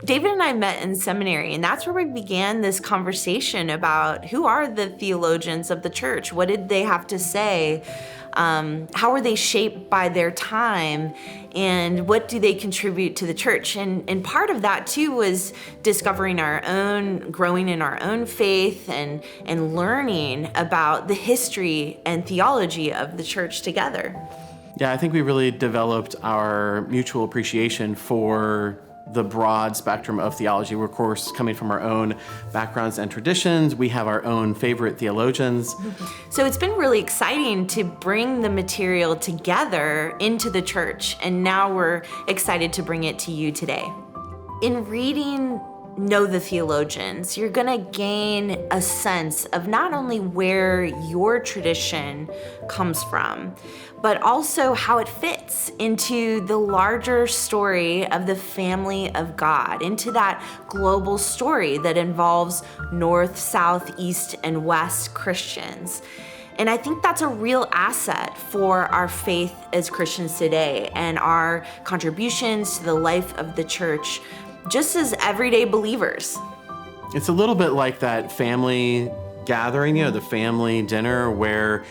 David and I met in seminary, and that's where we began this conversation about who are the theologians of the church? What did they have to say? How were they shaped by their time? And what do they contribute to the church? And part of that too was discovering our own, growing in our own faith and learning about the history and theology of the church together. Yeah, I think we really developed our mutual appreciation for the broad spectrum of theology. We're, of course, coming from our own backgrounds and traditions. We have our own favorite theologians. So it's been really exciting to bring the material together into the church, and now we're excited to bring it to you today. In reading Know the Theologians, you're gonna gain a sense of not only where your tradition comes from, but also how it fits into the larger story of the family of God, into that global story that involves North, South, East, and West Christians. And I think that's a real asset for our faith as Christians today and our contributions to the life of the church, just as everyday believers. It's a little bit like that family gathering, the family dinner where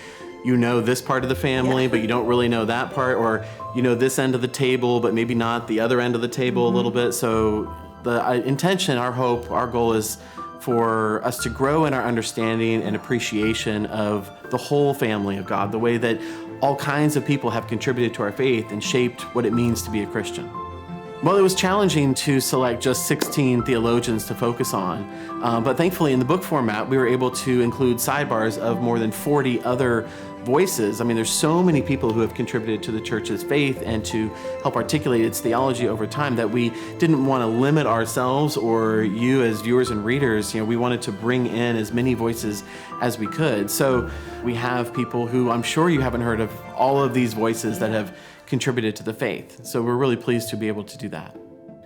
you know this part of the family, but you don't really know that part, or you know this end of the table, but maybe not the other end of the table a little bit. So the intention, our hope, our goal is for us to grow in our understanding and appreciation of the whole family of God, the way that all kinds of people have contributed to our faith and shaped what it means to be a Christian. Well, it was challenging to select just 16 theologians to focus on, but thankfully in the book format, we were able to include sidebars of more than 40 other voices. I mean, there's so many people who have contributed to the church's faith and to help articulate its theology over time that we didn't want to limit ourselves or you as viewers and readers. We wanted to bring in as many voices as we could. So we have people who I'm sure you haven't heard of, all of these voices that have contributed to the faith. So we're really pleased to be able to do that.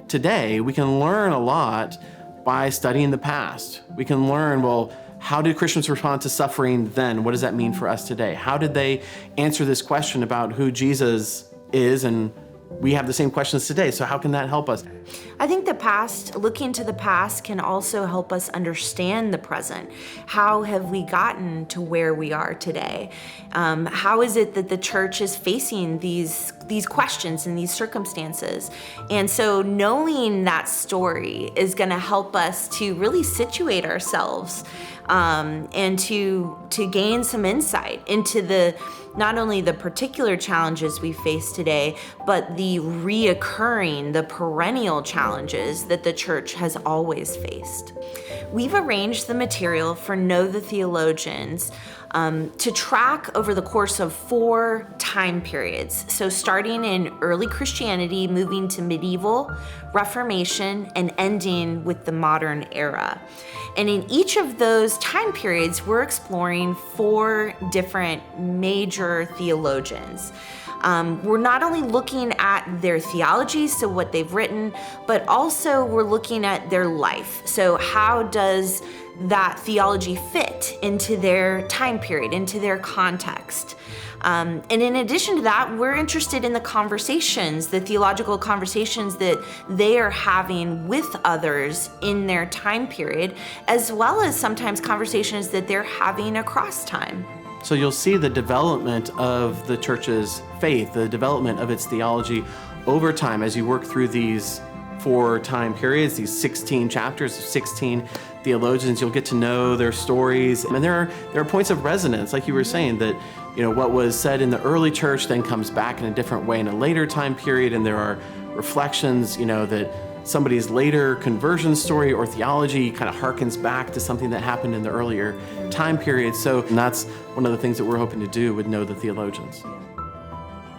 Today, we can learn a lot by studying the past. We can learn, how did Christians respond to suffering then? What does that mean for us today? How did they answer this question about who Jesus is? And we have the same questions today, so how can that help us? I think looking to the past can also help us understand the present. How have we gotten to where we are today? How is it that the church is facing these questions and these circumstances? And so knowing that story is gonna help us to really situate ourselves and to gain some insight into not only the particular challenges we face today, but the the perennial challenges that the church has always faced. We've arranged the material for Know the Theologians to track over the course of 4 time periods. So starting in early Christianity, moving to medieval, Reformation, and ending with the modern era. And in each of those time periods, we're exploring 4 different major theologians. We're not only looking at their theology, so what they've written, but also we're looking at their life. So how does that theology fit into their time period, into their context? And in addition to that, we're interested in the conversations, the theological conversations that they are having with others in their time period, as well as sometimes conversations that they're having across time. So you'll see the development of the church's faith, the development of its theology over time as you work through these 4 time periods, these 16 chapters of 16 theologians. You'll get to know their stories. And there are points of resonance, like you were saying, that what was said in the early church then comes back in a different way in a later time period, and there are reflections, that somebody's later conversion story or theology kind of harkens back to something that happened in the earlier time period. So that's one of the things that we're hoping to do with Know the Theologians.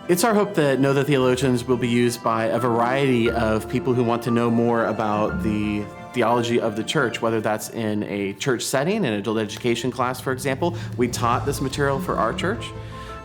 It's our hope that Know the Theologians will be used by a variety of people who want to know more about the theology of the church, whether that's in a church setting, an adult education class, for example. We taught this material for our church.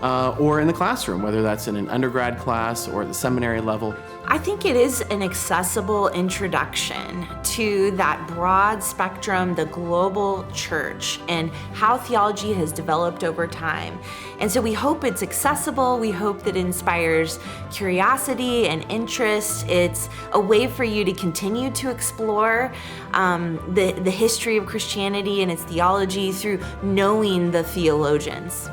or in the classroom, whether that's in an undergrad class or at the seminary level? I think it is an accessible introduction to that broad spectrum, the global church, and how theology has developed over time. And so we hope it's accessible. We hope that it inspires curiosity and interest. It's a way for you to continue to explore the history of Christianity and its theology through knowing the theologians.